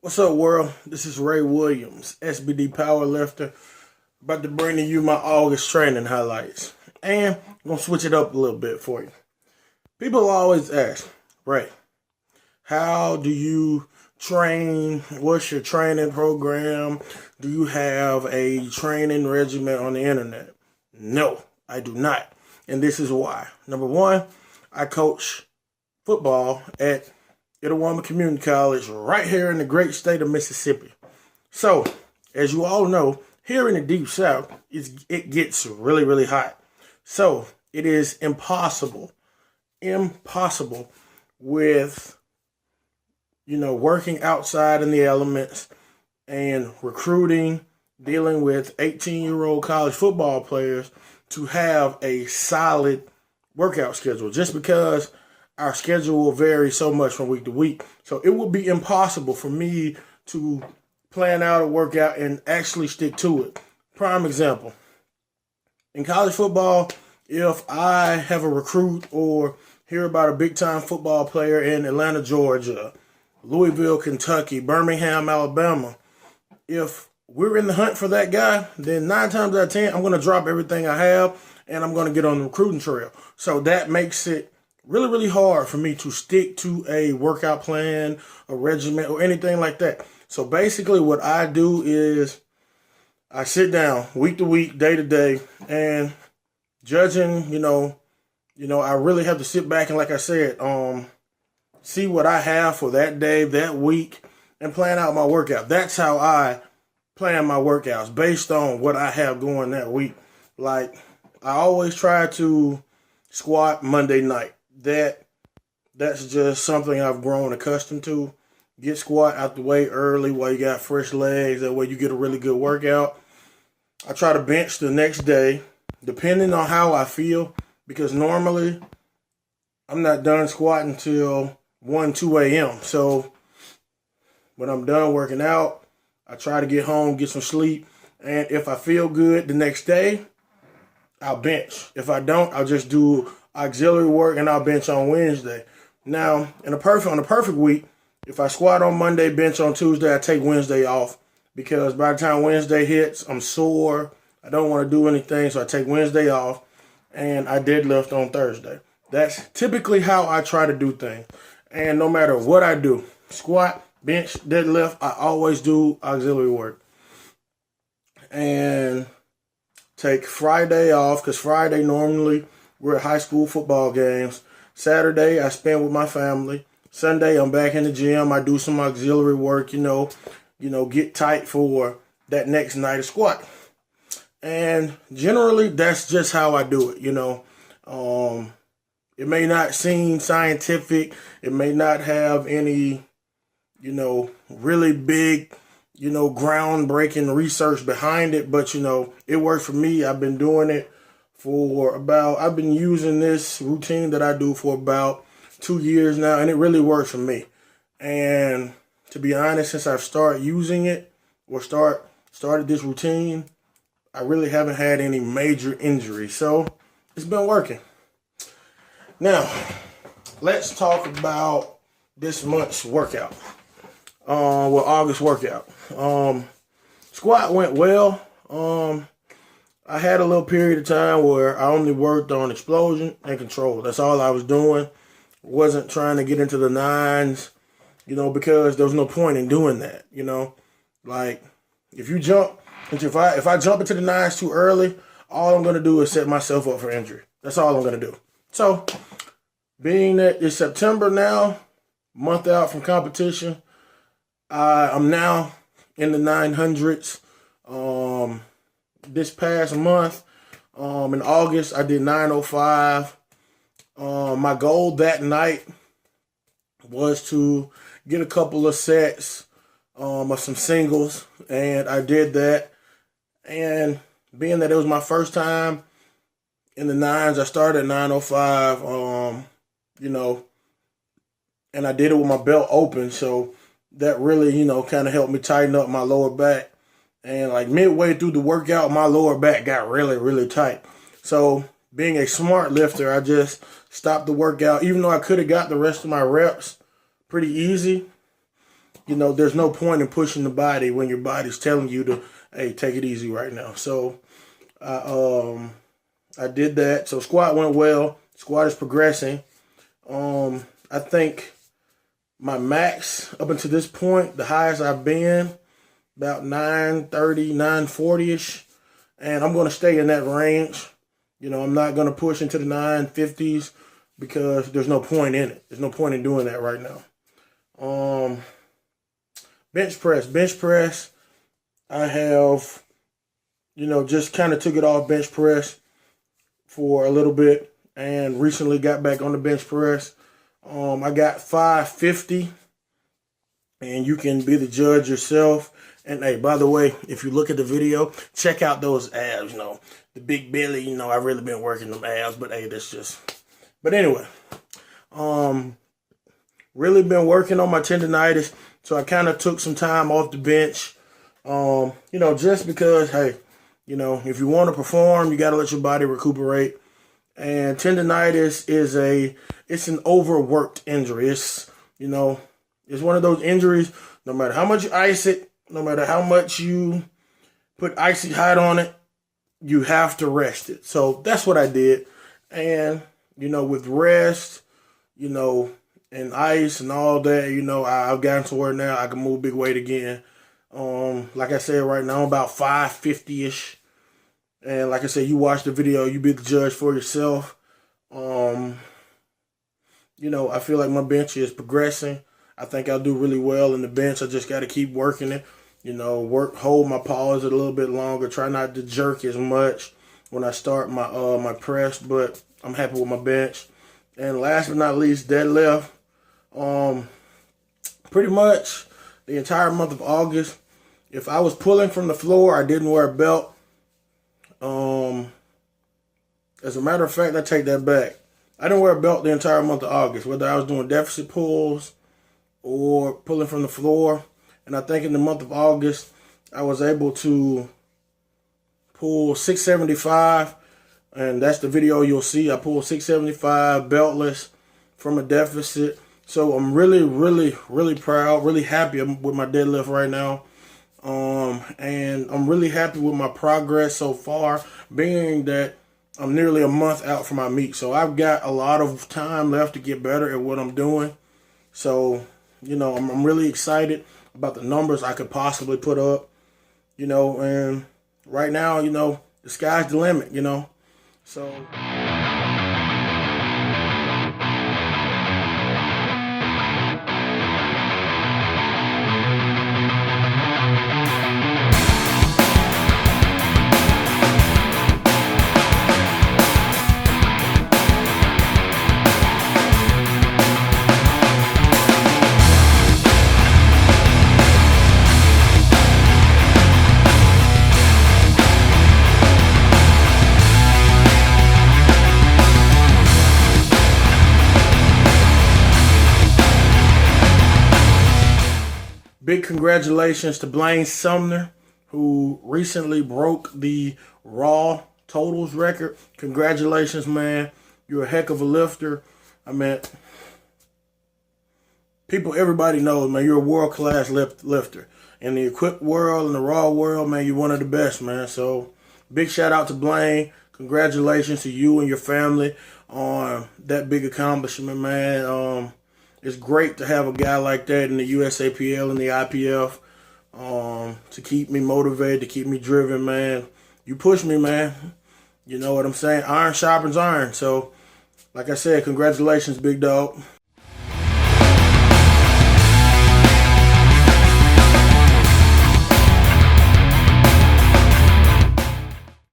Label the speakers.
Speaker 1: What's up, world? This is Ray Williams, Sbd powerlifter, about to bring to you my August training highlights. And I'm going to switch it up a little bit for you. People always ask, Ray, how do you train? What's your training program? Do you have a training regimen on the internet? No, I do not. And this is why. Number one, I coach football at Itawamba Community College right here in the great state of Mississippi. So, as you all know, here in the Deep South, it gets really, really hot. So, it is impossible with, working outside in the elements and recruiting, dealing with 18-year-old college football players to have a solid workout schedule, just because our schedule will vary so much from week to week. So it would be impossible for me to plan out a workout and actually stick to it. Prime example, in college football, if I have a recruit or hear about a big-time football player in Atlanta, Georgia, Louisville, Kentucky, Birmingham, Alabama, if we're in the hunt for that guy, then 9 times out of 10, I'm going to drop everything I have and I'm going to get on the recruiting trail. So that makes it really, really hard for me to stick to a workout plan, a regimen, or anything like that. So basically what I do is I sit down week to week, day to day, and judging, I really have to sit back and, like I said, see what I have for that day, that week, and plan out my workout. That's how I plan my workouts, based on what I have going that week. Like, I always try to squat Monday night. That's just something I've grown accustomed to. Get squat out the way early while you got fresh legs. That way you get a really good workout. I try to bench the next day, depending on how I feel, because normally I'm not done squatting till 1, 2 a.m. So when I'm done working out, I try to get home, get some sleep, and if I feel good the next day, I'll bench. If I don't, I'll just do auxiliary work and I'll bench on Wednesday. Now, on a perfect week, if I squat on Monday, bench on Tuesday, I take Wednesday off, because by the time Wednesday hits, I'm sore. I don't want to do anything, so I take Wednesday off and I deadlift on Thursday. That's typically how I try to do things. And no matter what I do, squat, bench, deadlift, I always do auxiliary work. And take Friday off, because Friday normally we're at high school football games. Saturday I spend with my family. Sunday I'm back in the gym. I do some auxiliary work, get tight for that next night of squat. And generally that's just how I do it, It may not seem scientific. It may not have any, really big, groundbreaking research behind it, but, it works for me. I've been doing it I've been using this routine that I do for about 2 years now, and it really works for me. And to be honest, since I've started using it or started this routine, I really haven't had any major injuries. So it's been working. Now, let's talk about this month's workout. August workout. Squat went well. I had a little period of time where I only worked on explosion and control. That's all I was doing. Wasn't trying to get into the 9s, because there was no point in doing that, Like, if you jump, if I jump into the 9s too early, all I'm going to do is set myself up for injury. That's all I'm going to do. So, being that it's September now, month out from competition, I'm now in the 900s. This past month, in August, I did 905. My goal that night was to get a couple of sets of some singles, and I did that. And being that it was my first time in the 9s, I started at 905, and I did it with my belt open, so that really, kind of helped me tighten up my lower back. And like midway through the workout, my lower back got really, really tight. So being a smart lifter, I just stopped the workout, even though I could have got the rest of my reps pretty easy. there's no point in pushing the body when your body's telling you to, hey, take it easy right now. So I did that. So squat went well. Squat is progressing. I think my max up until this point, the highest I've been, about 930, 940-ish. And I'm going to stay in that range. I'm not going to push into the 950s because there's no point in it. There's no point in doing that right now. Bench press. I have, just kind of took it off bench press for a little bit and recently got back on the bench press. I got 550, and you can be the judge yourself. And hey, by the way, if you look at the video, check out those abs, the big belly, I've really been working them abs, but hey, but anyway, really been working on my tendonitis. So I kind of took some time off the bench, just because, hey, if you want to perform, you got to let your body recuperate. And tendonitis it's an overworked injury. It's one of those injuries, no matter how much you ice it, no matter how much you put icy hot on it, you have to rest it. So that's what I did. And, with rest, and ice and all that, I've gotten to where now I can move big weight again. Like I said, right now I'm about 550-ish. And like I said, you watch the video, you be the judge for yourself. I feel like my bench is progressing. I think I'll do really well in the bench. I just got to keep working it. Hold my pause a little bit longer. Try not to jerk as much when I start my press, but I'm happy with my bench. And last but not least, deadlift. Pretty much the entire month of August, if I was pulling from the floor, I didn't wear a belt. As a matter of fact, I take that back. I didn't wear a belt the entire month of August, whether I was doing deficit pulls or pulling from the floor. And I think in the month of August, I was able to pull 675. And that's the video you'll see. I pulled 675 beltless from a deficit. So I'm really, really, really proud, really happy with my deadlift right now. And I'm really happy with my progress so far, being that I'm nearly a month out from my meet. So I've got a lot of time left to get better at what I'm doing. So, I'm really excited about the numbers I could possibly put up, and right now, the sky's the limit, So big congratulations to Blaine Sumner, who recently broke the Raw totals record. Congratulations, man. You're a heck of a lifter. Everybody knows, man, you're a world-class lifter. In the equipped world, in the Raw world, man, you're one of the best, man. So big shout out to Blaine. Congratulations to you and your family on that big accomplishment, man. It's great to have a guy like that in the USAPL and the IPF to keep me motivated, to keep me driven, man. You push me, man. You know what I'm saying? Iron sharpens iron. So, like I said, congratulations, big dog.